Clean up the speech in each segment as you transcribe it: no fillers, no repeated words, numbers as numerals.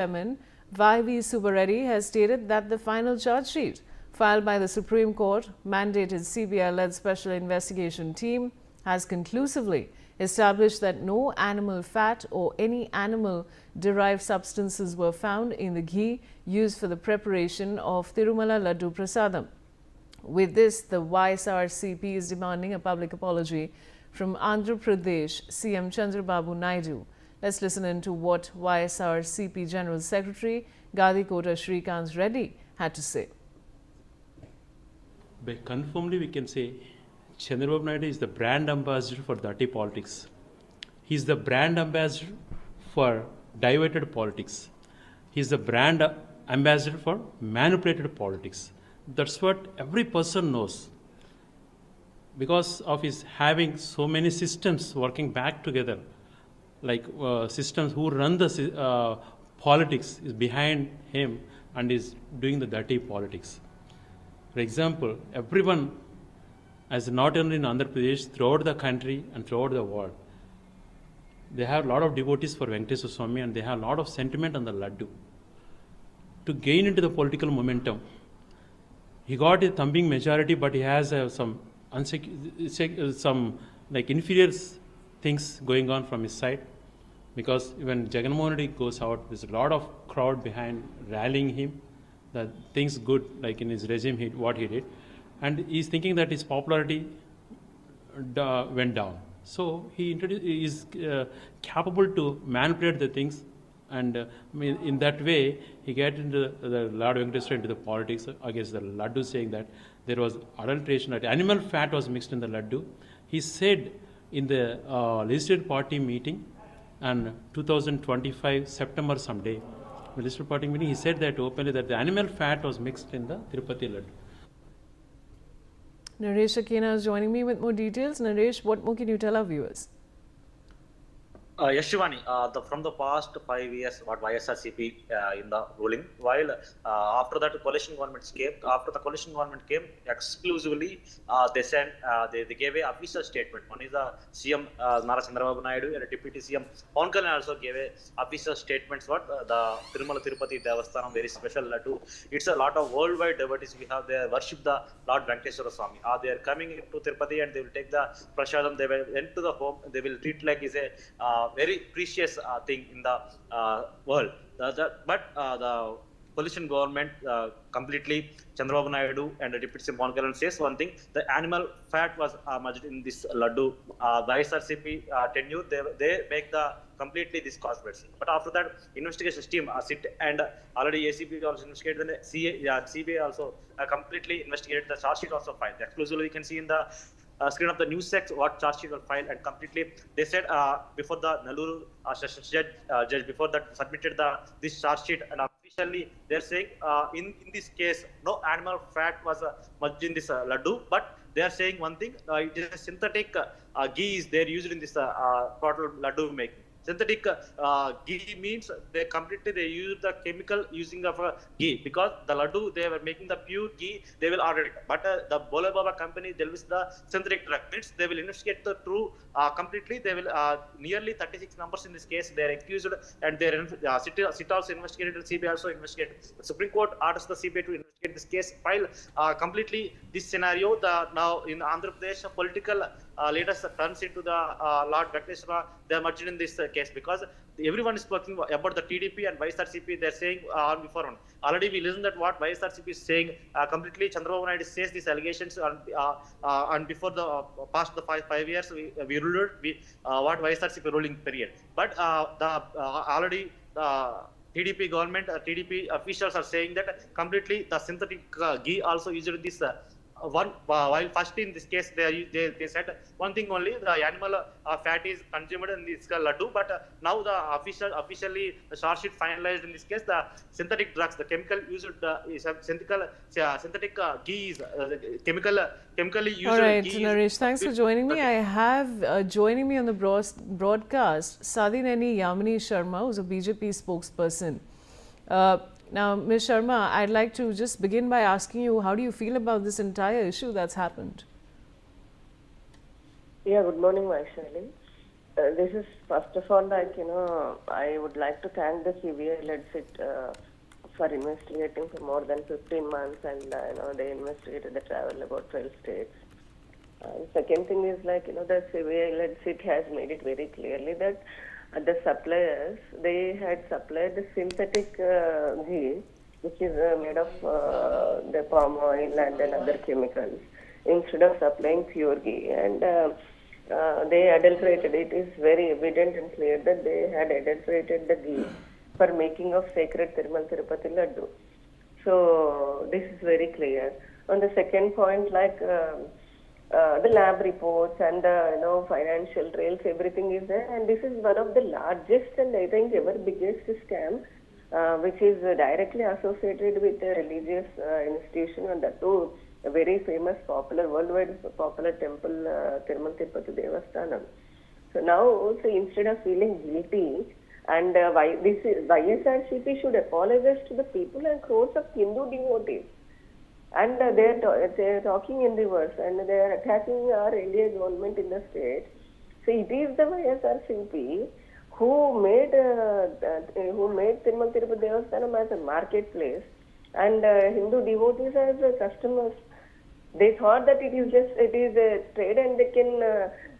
Chairman Y.V. Subba Reddy has stated that the final charge sheet filed by the Supreme Court mandated CBI-led special investigation team has conclusively established that no animal fat or any animal-derived substances were found in the ghee used for the preparation of Tirumala Laddu Prasadam. With this, the YSRCP is demanding a public apology from Andhra Pradesh CM Chandrababu Naidu. Let's listen into what YSRCP General Secretary Gadikota Srikanth Reddy had to say. By confirmly we can say Chandrababu Naidu is the brand ambassador for dirty politics. He is the brand ambassador for diverted politics. He is the brand ambassador for manipulated politics. That's what every person knows. Because of his having so many systems working back together, like systems who run the politics is behind him and is doing the dirty politics. For example, everyone, as not only in Andhra Pradesh, throughout the country and throughout the world, they have a lot of devotees for Venkateswara Swami and they have a lot of sentiment on the Laddu. To gain into the political momentum, he got a thumping majority, but he has some like inferior things going on from his side. Because when Jagannamohan Reddy goes out, there's a lot of crowd behind rallying him. That things good, like in his regime, what he did, and he's thinking that his popularity went down. So he is capable to manipulate the things, and in that way he get into the Lord Venkateswara into the politics against the Laddu, saying that there was adulteration, that animal fat was mixed in the Laddu. He said in the legislative party meeting on 2025 September someday, the legislative party meeting, he said that openly that the animal fat was mixed in the Tirupati Laddu. Naresh Akena is joining me with more details. Naresh, what more can you tell our viewers? Yes, Shivani, from the past 5 years, what YSRCP in the ruling, while after that coalition government came, exclusively they sent, they gave a official statement. One is the CM Chandrababu Naidu and Deputy CM Pawan Kalyan also gave a official statements what the Tirumala Tirupati Devasthanam very special Laddu. It's a lot of worldwide devotees we have there worship the Lord Venkateswara Swami. They are coming to Tirupati and they will take the prasadam. They will enter the home. They will treat like is a very precious thing in the world. But the coalition government completely, Chandrababu Naidu and the Deputy CM Pawan Kalyan says one thing: the animal fat was merged in this Laddu. The YSRCP tenure, they make the completely this conspiracy. But after that, investigation team sit and already ACP also investigated, then CBI also completely investigated. The charge sheet also filed. Exclusively, you can see in the screen of the Newsx what charge sheet was filed, and completely they said before the Nellore judge before that submitted this charge sheet, and officially they're saying in this case no animal fat was merged in this Laddu, but they are saying one thing: it is a synthetic ghee is there used in this total Laddu making. Synthetic ghee means they use the chemical using of ghee, because the Laddu they were making the pure ghee, they will order it. But the Bola Baba company, they will use the synthetic drug. Means they will investigate the true completely. They will nearly 36 numbers in this case. They are accused and they sit also investigated and CBI also investigated. The Supreme Court orders the CBI to investigate this case. While completely this scenario, now in Andhra Pradesh political leaders turns into the Lord Venkateswara, they are merged in this case, because everyone is talking about the TDP and YSRCP. They're saying on before one. Already we listened that what YSRCP is saying completely. Chandrababu Naidu says these allegations and before the past the five years we ruled what YSRCP ruling period. But already the TDP government, TDP officials are saying that completely the synthetic ghee also used in this. While first in this case they said one thing only: the animal fat is consumed in this Laddu, but now the officially the charge sheet finalized in this case the synthetic drugs, the chemical used is synthetic ghee is chemically used. All right, Naresh, thanks for joining me. I have joining me on the broadcast Sadineni Yamini Sharma, who's a BJP spokesperson. Now, Ms. Sharma, I'd like to just begin by asking you, how do you feel about this entire issue that's happened? Yeah, good morning, Vaishali. This is first of all, I would like to thank the CBI-led sit for investigating for more than 15 months, and they investigated the travel about 12 states. Second thing is the CBI-led sit has made it very clearly that the suppliers, they had supplied the synthetic ghee, which is made of the palm oil and then other chemicals, instead of supplying pure ghee. And they adulterated. It is very evident and clear that they had adulterated the ghee for making of sacred Tirumala Tirupati Laddu. So this is very clear. On the second point, the lab reports and the financial trails, everything is there, and this is one of the largest and I think ever biggest scam, which is directly associated with a religious institution, and that too a very famous, popular, worldwide popular temple, Tirumala Tirupati Devasthanam. So now also instead of feeling guilty, and YSRCP should apologize to the people and crores of Hindu devotees. And they're talking in reverse, and they are attacking our India government in the state. So it is the YSRCP who made Tirumala Tirupati Devasthanam as a marketplace, and Hindu devotees as customers. They thought that it is a trade, and they can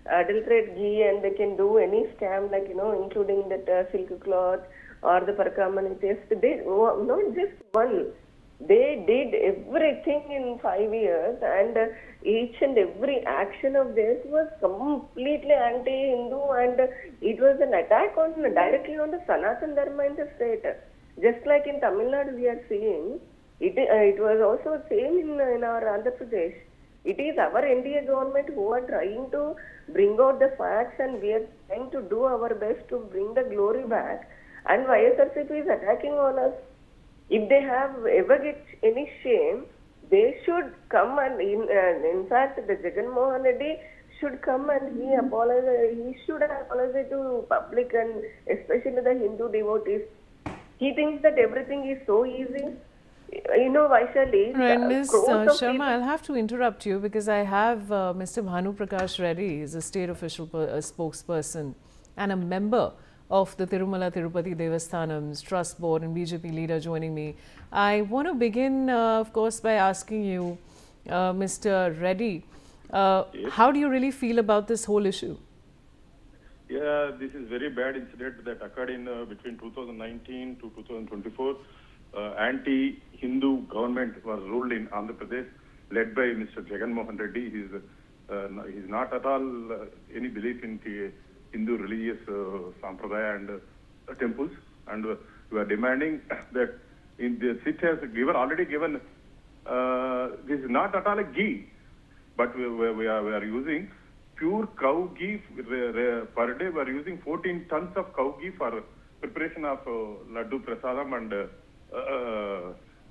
adulterate ghee, and they can do any scam including that silk cloth or the Parakamani test. They not just one. They did everything in 5 years, and each and every action of this was completely anti-Hindu, and it was an attack directly on the Sanatana Dharma in the state. Just like in Tamil Nadu we are seeing, it was also same in our Andhra Pradesh. It is our India government who are trying to bring out the facts, and we are trying to do our best to bring the glory back, and YSRCP is attacking on us. If they have ever get any shame, they should come, and in fact the Jagan Mohan Reddy should come and he should apologize to public and especially the Hindu devotees. He thinks that everything is so easy. Vaishali. Right, Ms. Sharma, I'll have to interrupt you because I have Mr. Bhanu Prakash Reddy, is a state official spokesperson and a member of the Tirumala Tirupati Devasthanam's Trust Board and BJP leader joining me. I want to begin, of course, by asking you, Mr. Reddy, Yes. how do you really feel about this whole issue? Yeah, this is very bad incident that occurred in between 2019 to 2024. Anti-Hindu government was ruled in Andhra Pradesh, led by Mr. Jagan Mohan Reddy. He's not at all any belief in the Hindu religious sampradaya and temples, and we are demanding that in the sit has already given this is not at all a ghee, but we are using pure cow ghee per day. We are using 14 tons of cow ghee for preparation of Laddu Prasadam and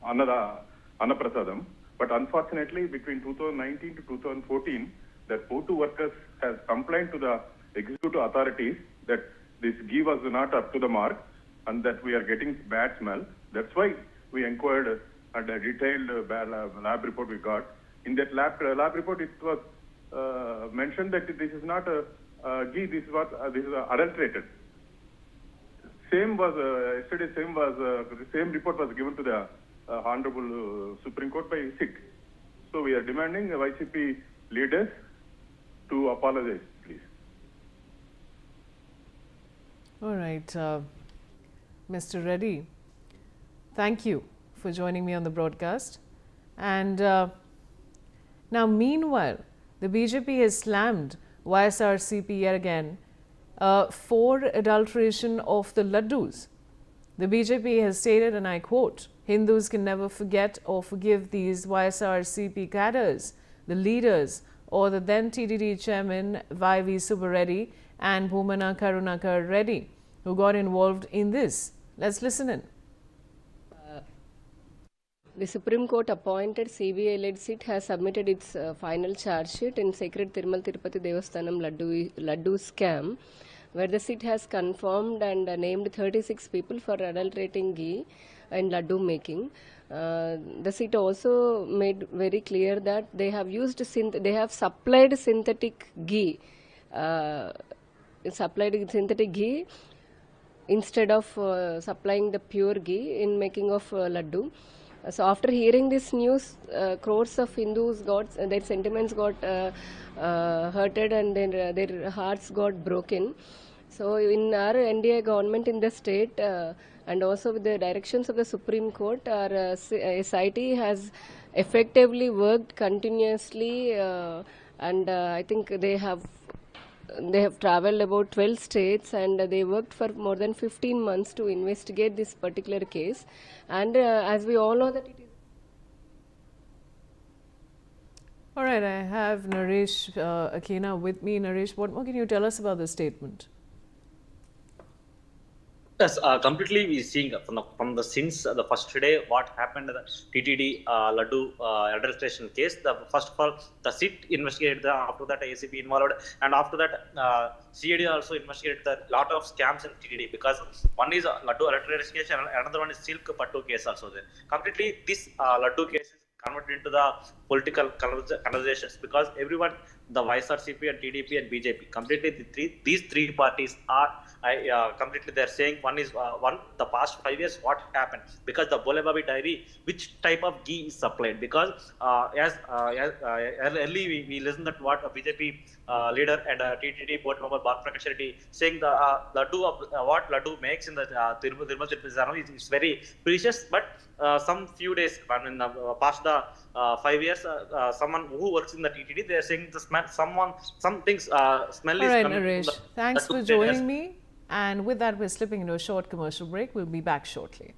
Anna Prasadam. But unfortunately, between 2019 to 2014, the POTU workers has complained to the executive authorities that this ghee was not up to the mark and that we are getting bad smell. That's why we inquired and a detailed lab report we got. In that lab report, it was mentioned that this is not a ghee. This is adulterated. Same was yesterday. The same report was given to the Honorable Supreme Court by SIT. So we are demanding YCP leaders to apologize, please. All right, Mr. Reddy, thank you for joining me on the broadcast. And now, meanwhile, the BJP has slammed YSRCP yet again for adulteration of the laddus. The BJP has stated, and I quote, "Hindus can never forget or forgive these YSRCP cadres, the leaders, or the then TTD chairman YV Subba Reddy and Bhumana Karunakar Reddy, who got involved in this." Let's listen in. The Supreme Court appointed CBI-led sit has submitted its final charge sheet in Sacred Tirumala Tirupati Devasthanam Laddu scam, where the sit has confirmed and named 36 people for adulterating ghee and laddu making. The sit also made very clear that they have supplied synthetic ghee supplied synthetic ghee instead of supplying the pure ghee in making of laddu. So after hearing this news, crores of Hindus got their sentiments got hurted and their hearts got broken. So in our NDA government in the state and also with the directions of the Supreme Court, our SIT has effectively worked continuously and I think they have traveled about 12 states and they worked for more than 15 months to investigate this particular case. And as we all know that it is. All right, I have Naresh Akina with me. Naresh, what more can you tell us about this statement? Yes, completely we seeing from the since the first day what happened in the TTD Laddu administration case. The first of all, the SIT investigated after that ACP involved, and after that CID also investigated a lot of scams in TTD, because one is Laddu electrification and another one is Silk Pattu case also there. Completely this Laddu case is converted into the political conversations, because everyone, the YSRCP and TDP and BJP, completely these three parties are completely they're saying one is the past 5 years what happened, because the Bole Babi dairy, which type of ghee is supplied, because early we listened that what a BJP leader and TTD board member Prakash Reddy saying the laddu of what laddu makes in the Tirumala Laddu Prasadam is very precious, but some few days past the 5 years, someone who works in the TTD, they are saying the smell, some things smell. All is right, coming Naresh, from the thanks for joining me. And with that, we're slipping into a short commercial break. We'll be back shortly.